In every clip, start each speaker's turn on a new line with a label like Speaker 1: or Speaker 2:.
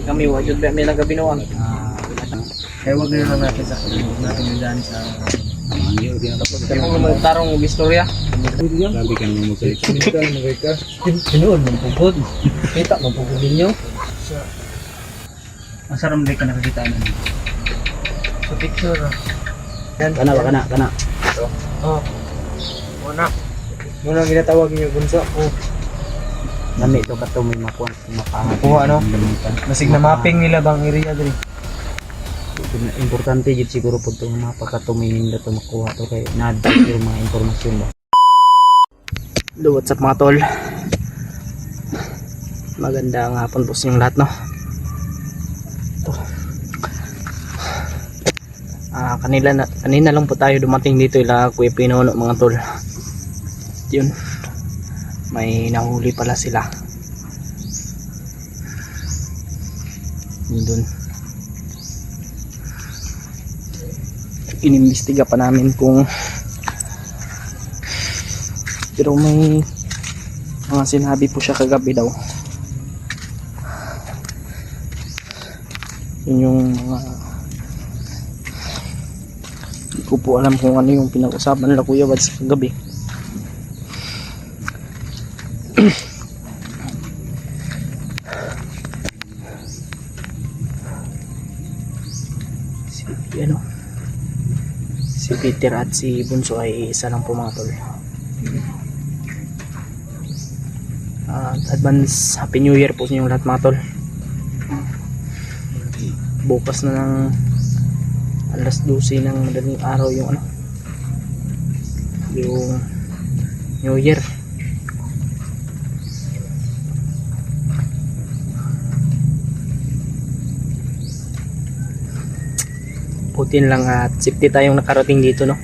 Speaker 1: kami wajud ba may nagabinuang.
Speaker 2: Kaya huwag na lang natin yung daan sa...
Speaker 1: Tapos ka nang magtarong og istorya.
Speaker 3: Sabi ka naman mo sa
Speaker 2: Sinuod, mampugod. Kita, mampugod ninyo. Masaram din ka nakakita naman. Sa picture.
Speaker 3: Kana ba, kana.
Speaker 2: Oh. Muna ginatawag niyo bunso. Oh.
Speaker 3: Nami ito ka to may makuha.
Speaker 2: Kuha ano? Masig na mapping nila bang area diri.
Speaker 3: Importante jud siguro po itong mapakatumihin na ito makuha to kay na-adjust yung mga informasyon ba.
Speaker 1: What's up mga tol? Magandang hapon po sa inyong lahat, no? Ito. Kanina lang po tayo dumating dito ila Kuya Pinono mga tol. Yun. May nahuli pala sila. Yun dun. Inimbestiga pa namin kung pero may mga sinabi po siya kagabi daw. Yun yung mga hindi ko po alam kung ano yung pinag-usapan nila Kuya Wads kagabi. Si Peter at si Bunso ay isa lang po mga tol. Advance Happy New Year po sa inyong lahat mga tol. Bukas na ng alas 12 ng madaling araw yung yung New Year. Putin lang at safety tayong nakarating dito, no?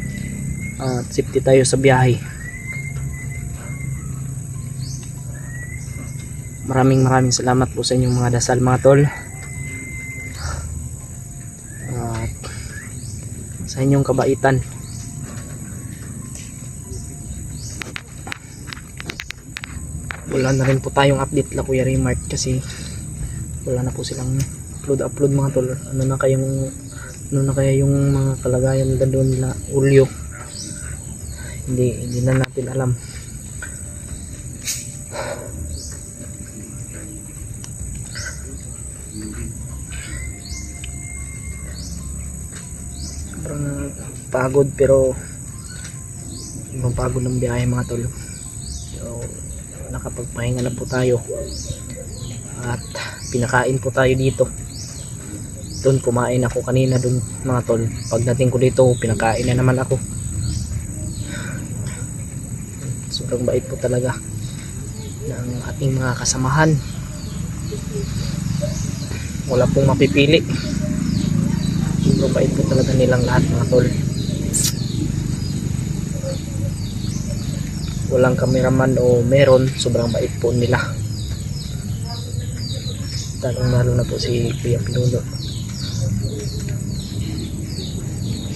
Speaker 1: At safety tayo sa biyahe. Maraming salamat po sa inyong mga dasal mga tol. At sa inyong kabaitan. Wala na rin po tayong update la Kuya Remart kasi wala na po silang upload mga tol. Ano na kaya yung mga kalagayan na doon nila Ulyo, hindi na natin alam. Sobrang pagod pero ibang pagod ng biyahe mga tol. So nakapagpahinga na po tayo at pinakain po tayo dito. Doon kumain ako kanina doon mga tol. Pagdating ko dito pinakain na naman ako. Sobrang bait po talaga ng ating mga kasamahan. Wala pong mapipili. Sobrang bait po talaga nilang lahat mga tol. Walang cameraman o meron, sobrang bait po nila. Lalo na po si Kuya Pinuno,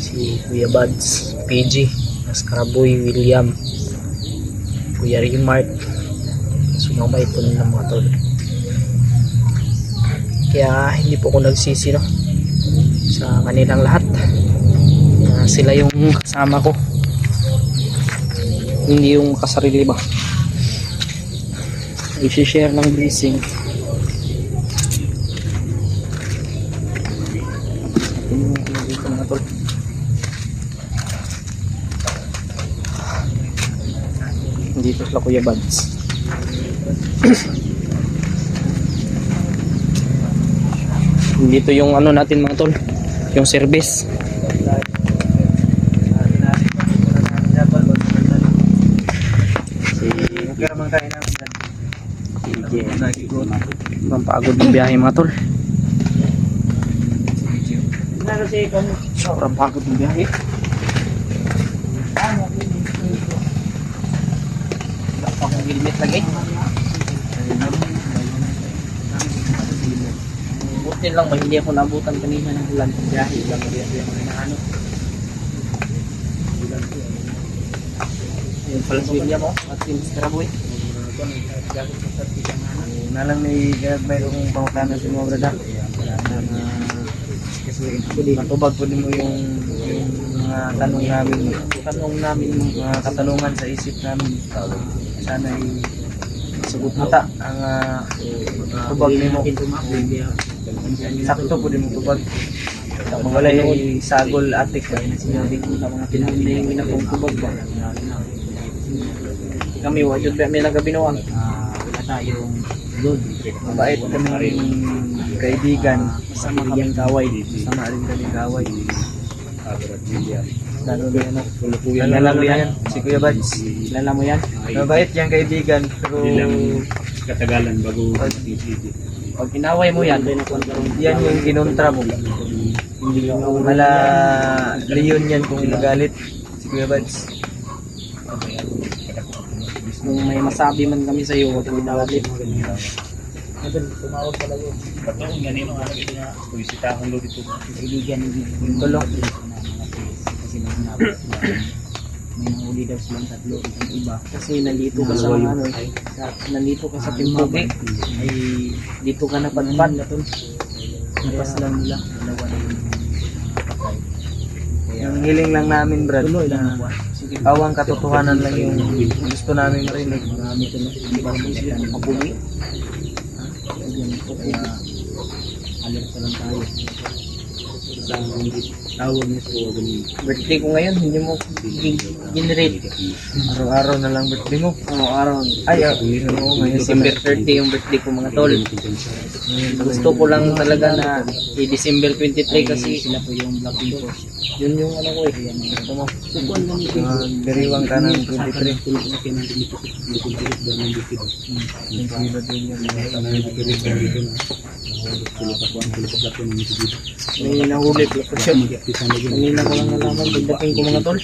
Speaker 1: si Kuya Buds, PG, Mascaraboy, William, Kuya Remart. Sobrang bait po nila mga tol. Kaya hindi po ako nagsisi, no, sa kanilang lahat. Sila yung kasama ko, hindi yung kasarili ba. I-share ng blessing. Dito sila Kuya Buds. Dito yung ano natin mga tol, yung service. Pampagod ng biyahe mga tol. Sobrang pagod ng biyahe. Wala pa akong helmet lagi. Buti lang ba hindi ako nabutan kanina ng ulan ng biyahe. Lang na ano. Ayun pala si William at si Mr. Aboy.
Speaker 2: Nalang may kong pangutana sa mga brada. Kasi matubag po din mo yung mga tanong namin, mga katanungan sa isip namin. Sana ay sagot mo ta ang tubag nimo. Sakto po din mo tubag. Kung wala yung sagol atik na sinabi ko sa mga pinamili na pong tubag ba. Kami wajud pa may nagabinuang.
Speaker 3: Wala tayong load.
Speaker 2: Mabait kami kaibigan, sama kaming kaway, sama rin kaming kaway. Lalo na yan, lalo yan, si Kuya Bads.
Speaker 3: Kilala mo yan?
Speaker 2: Mabait yung kaibigan, pero
Speaker 4: katagalan bago
Speaker 2: pag inaway mo yan, yan yung kinontra mo. Hindi mala leon yan kung magalit si Kuya Bads.
Speaker 1: Kung may masabi man kami sa iyo, huwag kami nawalit.
Speaker 4: patong ganito nga ito nga kuisita akong lo dito.
Speaker 3: Kaibigan yung
Speaker 2: Tulong.
Speaker 3: kasi may sinabi sila may nahuli daw silang tatlo itong iba
Speaker 1: Kasi nandito ka sa mga ano, nandito ka sa Timpobe, ay dito ka napadpad na tol.
Speaker 3: napas lang nila dalawa na yung patay
Speaker 2: Yung hiling lang namin, Brad,
Speaker 3: tuloy lang
Speaker 2: na
Speaker 3: ang buwan. Sige,
Speaker 2: awang katotohanan lang yung gusto namin marinig.
Speaker 3: marami ito na hindi sila mapuli yan po kaya alerta lang tayo
Speaker 4: Tawag niya sa huwag ganun.
Speaker 1: Birthday ko ngayon, hindi mo generate.
Speaker 2: Araw-araw na lang birthday mo.
Speaker 1: Araw.
Speaker 2: Ay, oo, ngayon
Speaker 1: December 30 yung birthday ko mga tol. Gusto ko lang talaga na i-December 23 kasi
Speaker 3: sila po yung Black People
Speaker 1: yun yung ano ko eh. Gusto mo.
Speaker 3: sukuan lang ito
Speaker 2: Diriwang ka ng 23.
Speaker 4: Tulog na kayo ng dito. Dito ba ng dito.
Speaker 2: Yung kilo din yan.
Speaker 4: Dito na. Tulog ako ang tulog ako ng dito.
Speaker 1: May nahuli ko siya.
Speaker 4: Mag-actisan na yun.
Speaker 1: Kanina ko lang nalaman pagdating ko mga tol.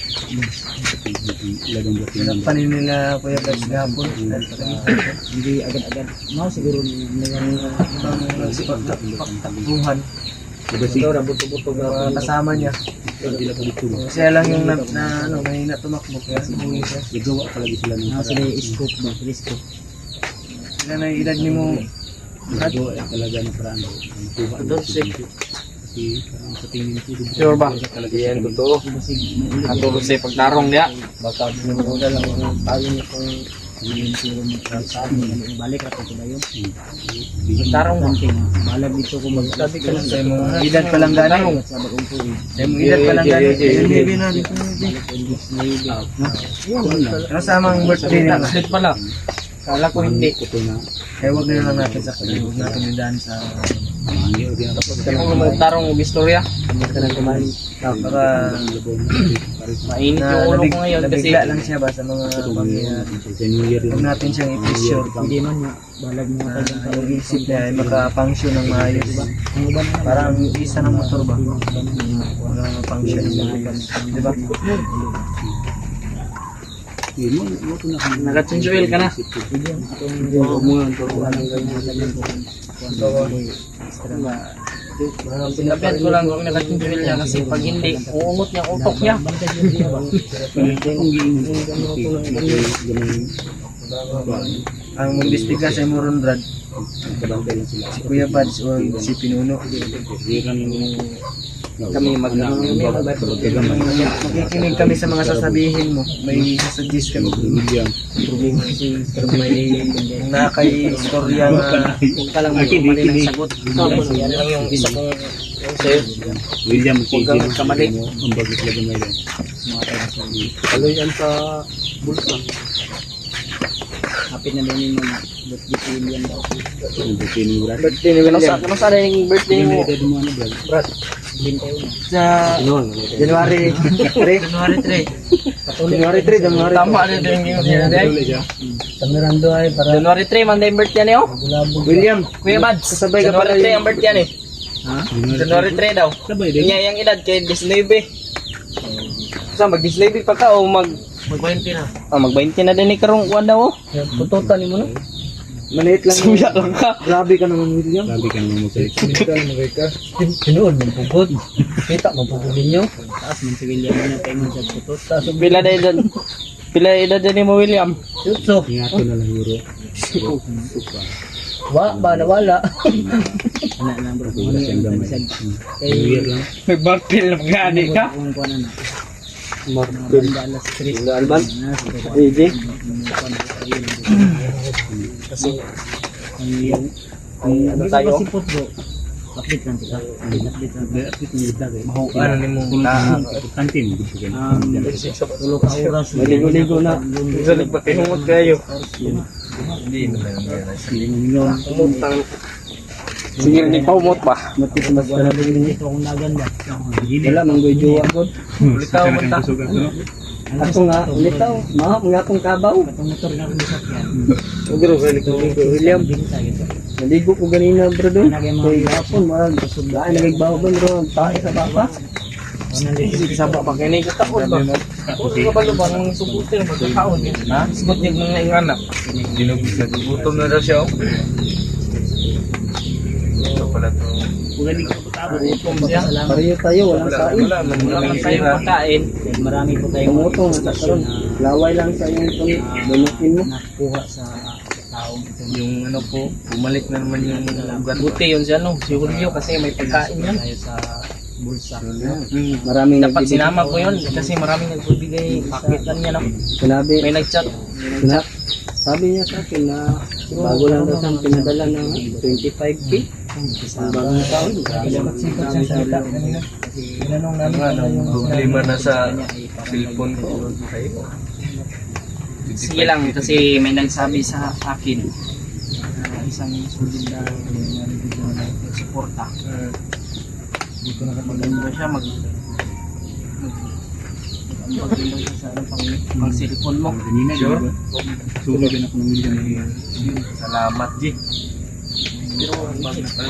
Speaker 4: Ilagang dating ng
Speaker 2: Pinagpanin nila Kuya Bads gapon.
Speaker 3: hindi agad-agad no siguro
Speaker 2: Takbuhan.
Speaker 1: Ito, buto-buto
Speaker 2: Mga kasama niya. Siya lang yung ano, mahina tumakbo. Kaya sumuwi siya.
Speaker 4: Nagawa palagi sila ng
Speaker 3: sila yung scope ba scope
Speaker 2: Sila na yung edad ni mo.
Speaker 4: nagawa talaga ng paraan. Nakuha ng
Speaker 1: Dulce.
Speaker 4: kasi parang sa tingin ko
Speaker 1: Sure ba?
Speaker 4: talaga
Speaker 1: Yan, totoo. Ato sa pagtarong niya.
Speaker 2: Baka pinunod lang ang tayo niya kung
Speaker 3: balik ako ko ba yun
Speaker 1: Pagtarong mo.
Speaker 3: balag dito ko mag
Speaker 2: sabi ka lang sa mong edad pa lang gano'n.
Speaker 3: sa bagong po
Speaker 2: Sa mong edad pa lang gano'n. Yung baby na dito. Ano sama ang birthday nila?
Speaker 1: Slip pala. Kala ko hindi.
Speaker 4: ito na
Speaker 2: Kaya huwag na lang natin sa huwag natin nidaan sa
Speaker 4: mahangyo din ako
Speaker 1: Kaya kung magtarong og istorya,
Speaker 2: baka
Speaker 1: mainit yung ulo ko ngayon kasi
Speaker 2: nabigla lang siya ba sa mga pangyayari.
Speaker 4: sa New Year
Speaker 2: Huwag natin siyang i-pressure.
Speaker 3: hindi man nga balag mo
Speaker 2: Na yung isip niya ay makapunction ng maayos. Parang isa ng motor ba? Makapunction ng maayos. Di ba?
Speaker 4: yun mo ito na kami
Speaker 1: nag-chinchuel ka na. Sinabihan ko lang kung nag-chinchuel niya kasi pag hindi, uungot niya ang utok niya.
Speaker 2: Ang mumbestiga sa Moron Brad,
Speaker 4: kabantay lang sila
Speaker 2: si Kuya Bads o si Pinuno.
Speaker 1: Kami
Speaker 2: Makikinig kami sa mga sasabihin mo. May sasuggest kami.
Speaker 4: William
Speaker 2: May nakay-istorya na
Speaker 1: Huwag ka lang magkamali ng sagot. Yan lang yung isa kong yung sa'yo.
Speaker 4: William
Speaker 1: Huwag kang magkamali.
Speaker 4: ang bagit lang ngayon
Speaker 1: Kaloyan sa bulsa.
Speaker 3: kapit na din yung mga birthday ko yun daw
Speaker 4: ang tinura
Speaker 2: birthday ni
Speaker 1: Kano sa yung birthday mo?
Speaker 4: edad mo ano brad
Speaker 2: Brad.
Speaker 3: bintayo na
Speaker 2: Sa January 3. January 3.
Speaker 1: Tama rin din yung January.
Speaker 2: Tamirando ay para
Speaker 1: January 3, man yung birthday niyo?
Speaker 2: William.
Speaker 1: Kuya Bads,
Speaker 2: Kasabay ka
Speaker 1: January
Speaker 2: pala
Speaker 1: 3 ang birthday niya eh. January 3 daw.
Speaker 4: sabay din
Speaker 1: Kanya yung edad kay 19. Sa mag-19 pa ka o mag-20 na? Ah, mag-20 na din ni karong kuwan daw.
Speaker 2: Pututan mo na. Maliit lang.
Speaker 1: Suya lang ka.
Speaker 2: Grabe ka naman, William.
Speaker 4: sabi ka naman mo sa
Speaker 2: Pinood, mampupod. Kita, mampupod ninyo.
Speaker 3: taas man si William na paingon sa putot
Speaker 1: Pila na edad? Pila edad din ni mo William?
Speaker 2: Tutso.
Speaker 4: ingato na lang huro Suka.
Speaker 1: Ba, nawala.
Speaker 3: Anak lang bro.
Speaker 4: Wala siyang gamay.
Speaker 3: Kay
Speaker 4: Year lang.
Speaker 2: May bartil na magani ka.
Speaker 3: kung kuan na.
Speaker 1: Markel.
Speaker 3: Alas 3.
Speaker 1: Alban. Easy. Kasi,
Speaker 3: Ang
Speaker 1: ano tayo?
Speaker 3: Sipot bro. Update lang kita. Update lang.
Speaker 4: At ito yung dag eh.
Speaker 2: Ano ni mo na
Speaker 4: Kantin. Gusto ko
Speaker 3: Tulo ka oras.
Speaker 1: maligo-ligo na. Galing pa tinungot kayo.
Speaker 2: hindi na lang
Speaker 3: Lingon.
Speaker 1: Umutang. Sige, hindi pa umut pa.
Speaker 3: Matis mas ka na rin ito kung naganda.
Speaker 1: Wala, manggoy jowa ko.
Speaker 2: Ulitaw mo ta.
Speaker 1: Ako nga, ulitaw. Mahap nga akong kabaw.
Speaker 3: Katong motor na kung bisat yan.
Speaker 1: Ugro, galing-ligo. William,
Speaker 3: Binta gitu.
Speaker 1: naligo ko ganina, bro, doon.
Speaker 3: Nagay mga
Speaker 1: Kaya hapon, marag. Dahil nagigbaho ba, bro? Tayo sa baka. Sige, sa baka. Kaya nagkataon ba? Kung nga ba ba, nang subutin, magkakaon.
Speaker 2: Ha?
Speaker 1: Sigot niya mga inganak.
Speaker 2: Dinubis na gutom na daw siya. Ito pala to.
Speaker 1: Gutom siya. Pareho tayo, walang sain.
Speaker 2: Wala
Speaker 1: Walang tayo pagkain.
Speaker 3: Marami po tayong
Speaker 1: Umutong, nagkakaroon. Laway lang sa iyong lulukin mo.
Speaker 3: nakuha sa taong ito.
Speaker 2: Yung ano po, bumalik na naman yung ugat.
Speaker 1: Buti yun siya, no? Si Julio kasi may pagkain yan.
Speaker 3: Tayo sa bulsa.
Speaker 1: Maraming
Speaker 2: Dapat
Speaker 1: nagbibigay.
Speaker 2: sinama ko yun kasi maraming nagbibigay pakitan niya na.
Speaker 1: Sinabi,
Speaker 2: May nag-chat.
Speaker 1: sabi niya sa akin na bago lang daw siyang pinadala ng 25K. Ang bagong taon.
Speaker 3: Salamat siya sa ila. Tinanong namin
Speaker 2: Ano, problema na sa cellphone ko.
Speaker 1: Sige lang, kasi may nagsabi sa akin na isang sulit na suporta. Dito na maganda siya maganda siya sa ano, pang cellphone mo.
Speaker 2: Sure?
Speaker 4: Suka din ako ng million.
Speaker 2: Salamat, G.
Speaker 1: Pero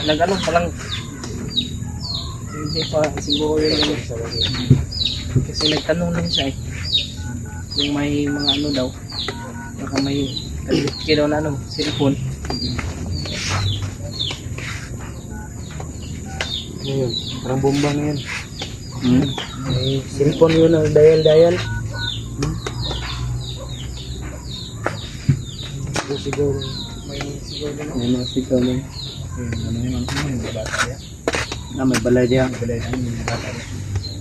Speaker 1: nag-ano pa lang, hindi pa siguro yun ano. Kasi nagtanong lang siya eh. Kung may mga ano daw, baka may daw na ano, cellphone. Ngayon, parang bomba na yan. May cellphone yun, dial. Siguro, may mga sigaw na. May balay diyan.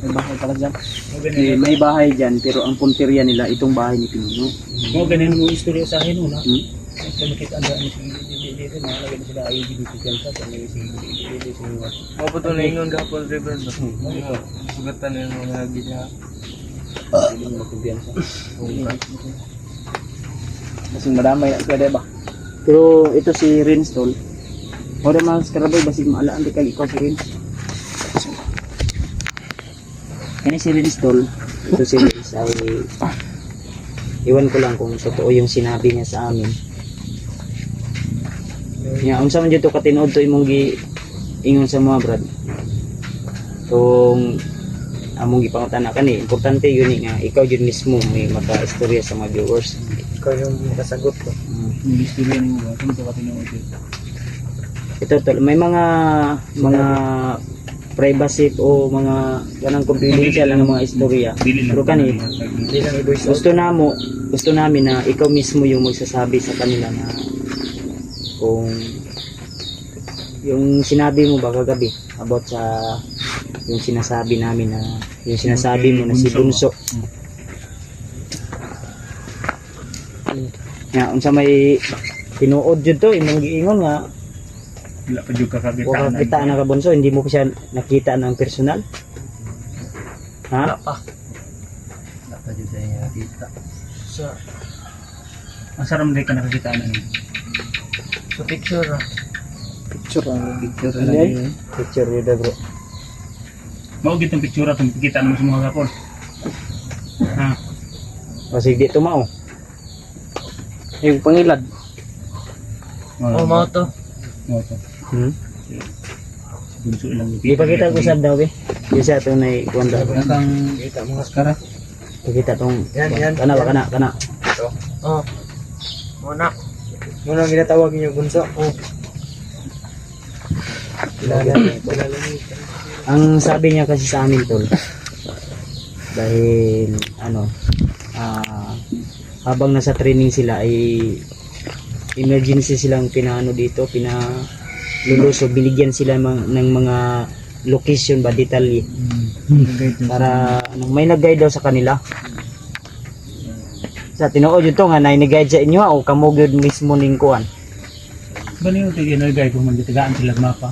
Speaker 1: May bahay pala dyan. May bahay dyan, pero ang punteriya nila, itong bahay ni Pinuno.
Speaker 3: Mo ganun mo istorya sa akin una.
Speaker 1: Hmm?
Speaker 3: Kung nakita ang daan dito na lagay sila ay dito kansa sa may dito sa
Speaker 2: Mabuto na ingon gapon, River. Sugatan na yung mga gina.
Speaker 3: yung magkumpiyansa.
Speaker 1: Kasi madamay na pwede ba? Pero ito si Rinstol. O rin mga skarabay, basig maalaan di kag ikaw si Rins. Yan si Rinstol. Ito si Rins ay iwan ko lang kung totoo yung sinabi niya sa amin. Nga, unsa man dito katinood to imong ingon sa mga brad. Kung among gipangutana kani, importante yun nga ikaw yun mismo may maka-istorya sa mga viewers. Ikaw yung makasagot ko.
Speaker 3: Yung istorya ni mo kung to katinood ito.
Speaker 1: Ito tol, may mga privacy o mga ganang confidential ng mga istorya. Pero kani gusto namin na ikaw mismo yung magsasabi sa kanila na kung yung sinabi mo ba kagabi about sa yung sinasabi namin na yung sinasabi mo na si Bunso. Nga, unsa may tinuod jud to imong giingon nga
Speaker 4: Wala pa juga
Speaker 1: wala kita na ka Bunso, hindi mo pa siya nakita ng personal. Ha?
Speaker 2: Dapat dito yung nakita.
Speaker 4: Masaram din ka nakakita na niyo.
Speaker 2: Sa picture,
Speaker 1: Picture
Speaker 2: picture
Speaker 1: lang yun. Picture yun bro.
Speaker 4: Mao gitong picture atong kita mo sa mga kapon. Ha.
Speaker 1: Kasi dito mao. Yung pangilad.
Speaker 2: Oh, to.
Speaker 4: Mao to. Bunso ilang
Speaker 1: Di pa kita kusab daw be. Isa to na ikwanda.
Speaker 2: Nakang kita mga skara.
Speaker 1: Kita tong
Speaker 2: Yan.
Speaker 1: kana ba kana.
Speaker 2: Oh. Muna. Muna ginatawag niyo Bunso. Oh.
Speaker 1: Ang sabi niya kasi sa amin tol. Dahil ano habang nasa training sila ay
Speaker 3: emergency silang pinaano dito, pinaluluso, binigyan sila ng mga location ba, detalye. Para may nag-guide daw sa kanila. Sa tinuod yun to nga, nainigayad sa inyo o kamo gyud mismo ning kuan.
Speaker 4: Bani yung tigil na guy kung magtigaan sila mapa.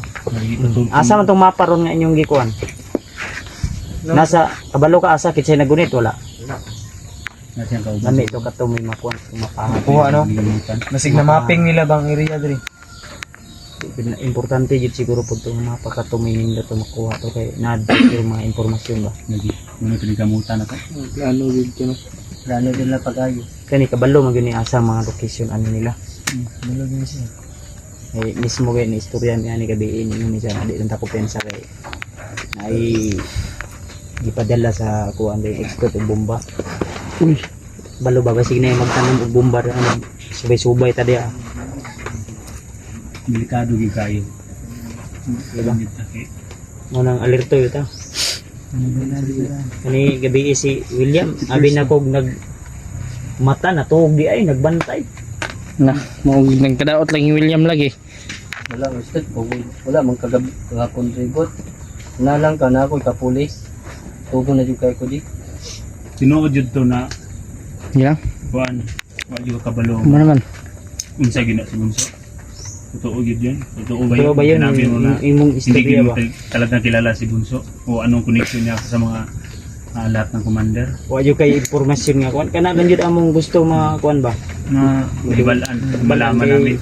Speaker 3: Asa man tong mapa ron nga inyong gikuan? Nasa kabalo ka asa kitsay nagunit wala.
Speaker 4: Nasa yung kauban.
Speaker 3: Lami to kato may makuan mapaha.
Speaker 2: Kuha ano? Nasig na mapping nila bang area diri.
Speaker 3: Importante jud siguro pud tong mapa kato may nindot to makuha to kay nad yung mga impormasyon ba.
Speaker 4: Lagi. Muna pinagamutan na to.
Speaker 2: Plano gid kino.
Speaker 3: Plano din na pagayo. Kani kabalo man gyud ni asa mga location ano nila.
Speaker 2: Dulo din siya.
Speaker 3: Eh, mismo kay ni istorya niya ni gabi ini ni siya di lang ta ko pensa kay ay gipadala sa kuan day expert og bomba. Uy, balo ba basig na yung magtanong og bomba ano subay-subay ta dia.
Speaker 4: Delikado gyud kayo.
Speaker 3: Diba?
Speaker 4: Okay.
Speaker 3: Mo nang alerto yuta. Kani gabi si William abi na kog nag mata na tuog di ay nagbantay.
Speaker 1: Na, mo nagkadaot lang yung William lagi.
Speaker 3: Wala usted wala man kagabi ka contribute. Na lang ka na ako kapulis. Tugo na jud kay ko di.
Speaker 4: Tinuod jud to na
Speaker 1: Yeah.
Speaker 4: kuan. Wa jud kabalo.
Speaker 1: Mo naman.
Speaker 4: Unsa gina si bunso? Totoo gyud yun. Totoo ba
Speaker 3: Pero
Speaker 4: yun?
Speaker 3: ba yun
Speaker 4: Sinabi mo na
Speaker 3: imong
Speaker 4: hindi
Speaker 3: istorya
Speaker 4: gyud
Speaker 3: ba?
Speaker 4: talagang kilala si bunso o anong connection niya sa mga lahat ng commander
Speaker 3: Wa jud kay impormasyon nga kuan kana lang jud among gusto mga kuan ba.
Speaker 4: na ibalaan, malaman namin.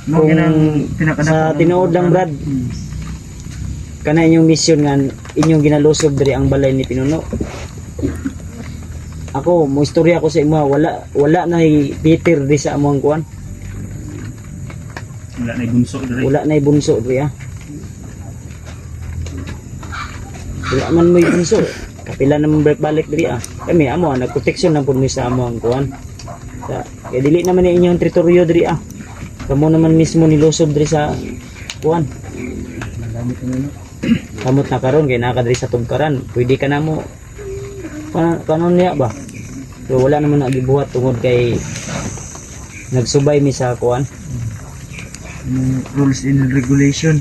Speaker 3: Kung sa tinuod lang Brad, kana inyong mission nga inyong ginalusob diri ang balay ni Pinuno. Ako mo istorya ko sa imo wala na Peter di sa among kuan.
Speaker 4: Wala na bunso diri.
Speaker 3: Wala na bunso diri ah. Wala man may bunso. Kapila naman balik diri ah. Kami amo nagproteksyon lang pud mi sa among kuan. Sa kaya dili naman ni inyong teritoryo diri ah. Kamo naman mismo nilusob diri sa kuan. Kamot na karon kay naka diri sa tugkaran. Pwede ka na mo kanon niya ba? So wala naman nagibuhat tungod kay nagsubay mi sa kuan.
Speaker 2: Rules and regulation.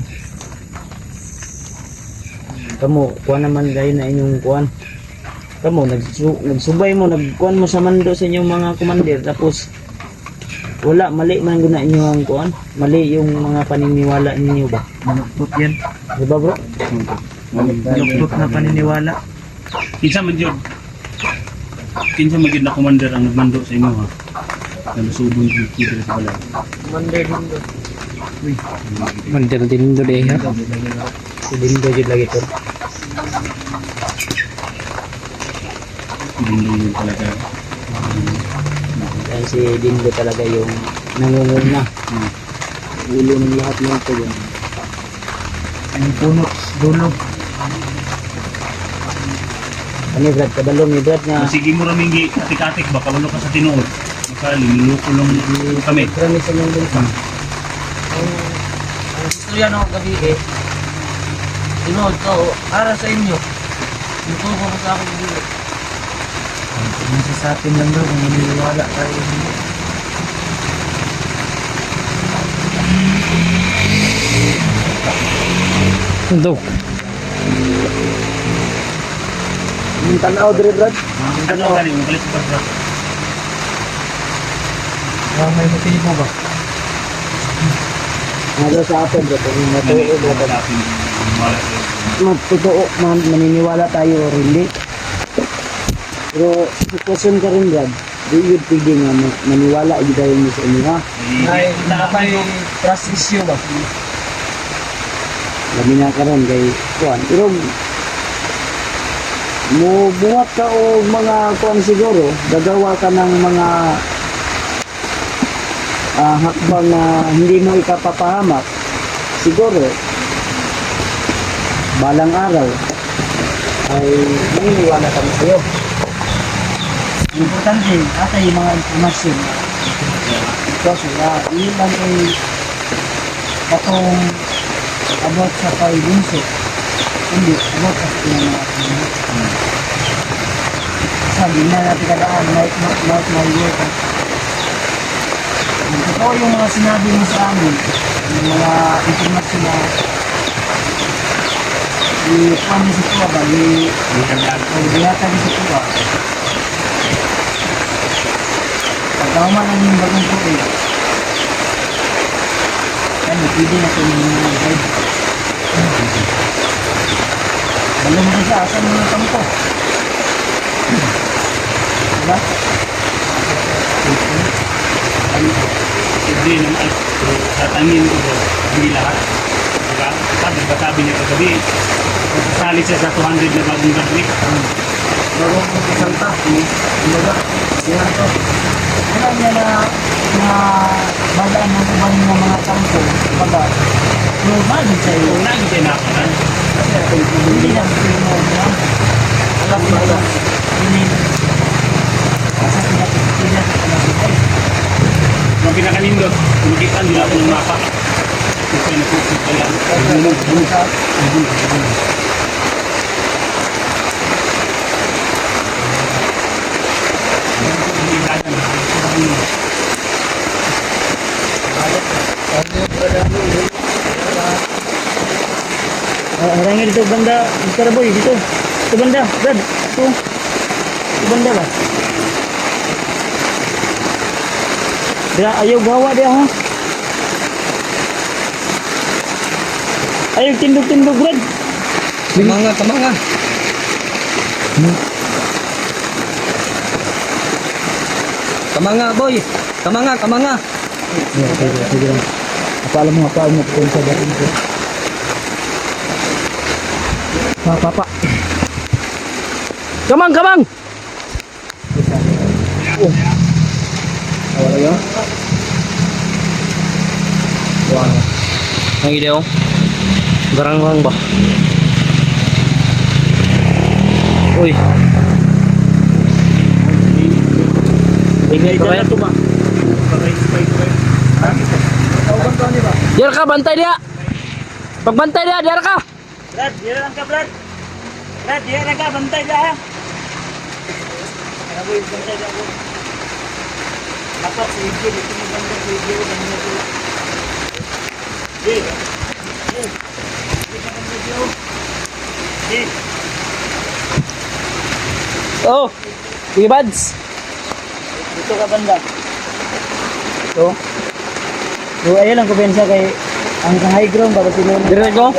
Speaker 3: Kamo kuan naman gayon na inyong kuan. Kamo nagsubay mo nagkuan mo sa mando sa inyong mga commander tapos wala mali man guna inyo ang kuan. Mali yung mga paniniwala ninyo ba?
Speaker 2: Manuktot yan.
Speaker 3: Di ba bro?
Speaker 2: Manuktot na paniniwala.
Speaker 4: Kinsa man jud na commander ang nagmando sa imo ha. Nalusubon jud diri sa balay.
Speaker 2: Commander din do.
Speaker 1: Mandir din do de ha.
Speaker 3: Si Dindo jud lagi to.
Speaker 4: Hindi yun talaga.
Speaker 3: Dahil si Dindo talaga yung nangunguna. Ulo ng lahat ng ito yun.
Speaker 2: Ang puno, dulo.
Speaker 3: Ano Brad, kabalo ni Brad na
Speaker 4: Sige mo raming atik-atik ba kabalo ka sa tinuod. Maka linuluko lang kami.
Speaker 3: marami sa mga dun pa.
Speaker 2: Ang istorya ng gabi eh. Tinood ko, para sa inyo. Ito ko sa akin dito. Nasa sa atin lang daw kung naniniwala tayo.
Speaker 1: Ito.
Speaker 3: Yung tanaw diri Brad.
Speaker 4: Ano ka rin, magalit sa basta.
Speaker 2: May motibo ba?
Speaker 3: Ano sa atin Brad, kung matuo Brad.
Speaker 4: Natin, wala sa'yo.
Speaker 3: Totoo, maniniwala tayo o hindi. Pero sitwasyon ka rin Brad, di yun pwede nga maniwala yun dahil mo sa inyo ha.
Speaker 2: Ay, nakapay trust issue ba?
Speaker 3: Labi na ka rin kay kuan. Pero mo buhat ka o mga kuan siguro, gagawa ka ng mga hakbang na hindi mo ikapapahamak. Siguro, balang araw ay maniniwala kami sa'yo. Importante, ata yung mga informasyon kasi yun lang ay katong about sa kay Bunso, hindi about sa pinangatin. Sabi na natin kadaan, may work.
Speaker 2: Totoo yung mga sinabi mo sa amin, yung mga informasyon na i-kuha niya sa tuwa ba, i-bihata niya sa tuwa. Pagkama lang yung bagong tubig, ano, pwede na ito yung guide. Balo mo siya, asan mo ng tampo? Diba?
Speaker 4: Hindi naman, tatangin ko, hindi lahat. Diba? Sabi niya kagabi, sasali siya sa 200 na bagong gabri.
Speaker 2: Bagong salta. Diba? Diba ito? Alam niya na bagaan ng ibang mga tampo. Baga, normal din sa'yo.
Speaker 4: Kung lagi siya nakakan,
Speaker 2: Kasi hindi na mo na. Alam mo ba? Hindi. Kasi pinapitilan sa pinapitay.
Speaker 4: nung pinakanindot, makita nila ako ng mapa. Kung saan nakusip ka lang.
Speaker 3: Harangin dito banda, Mr. Boy, dito. Ito banda, Brad. Ito banda ba? Dia ayaw gawa dia ha. Ayaw tindog-tindog, Brad.
Speaker 2: Kamanga. Kamanga, boy. Kamanga.
Speaker 3: Sige lang. Apa mo kung sa dating ko. Papa. Kamang. Oh. Awala yun. Wow. Ang ide oh. Garang ba? Uy. Ingay ka ba? Diyan ka, bantay dia. Pagbantay dia, diyan ka.
Speaker 4: Brad, diyan lang ka, Brad. Brad, diyan lang ka, bantay dia ha. Ano ba yung bantay dia ako? Dapat sa video, dito mo bantay sa video, ganyan na sila.
Speaker 3: Oh, sige Bads.
Speaker 4: Dito ka banda.
Speaker 3: Ito. So, ayun ang kumpensa kay ang high ground bago tinulong. Dire ko.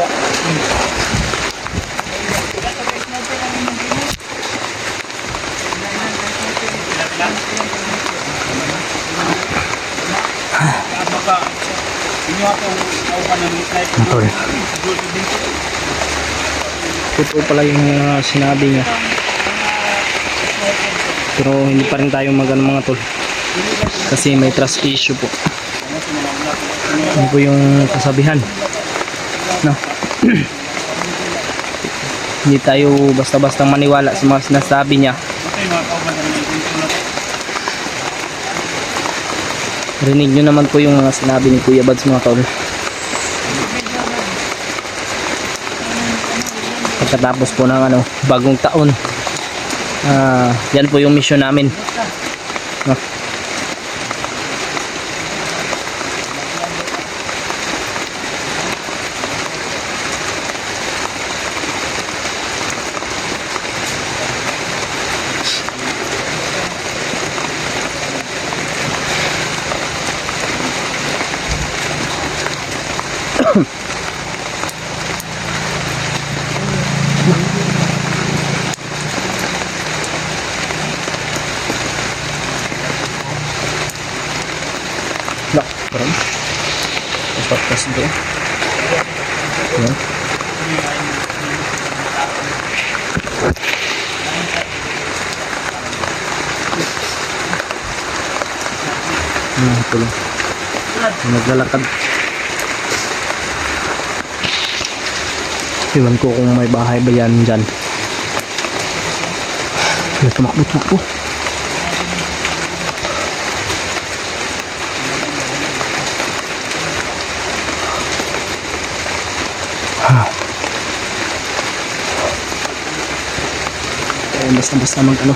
Speaker 4: Baka inyo ako naupan ng snipe.
Speaker 3: Sorry. Totoo pala yung sinabi niya. Pero hindi pa rin tayo magano mga tol. Kasi may trust issue po. Ano po yung kasabihan? No? Hindi tayo basta-basta maniwala sa mga sinasabi niya.
Speaker 4: Okay, mga kauban na
Speaker 3: Rinig nyo naman po yung mga sinabi ni Kuya Bads mga tol. Pagkatapos po ng bagong taon, yan po yung mission namin. No? Lock, parang podcast doon. Yan. Ito lang. Naglalakad. Iwan ko kung may bahay ba yan dyan. Tumakbo. Basta mag ano.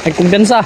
Speaker 1: Ay kumpiyansa.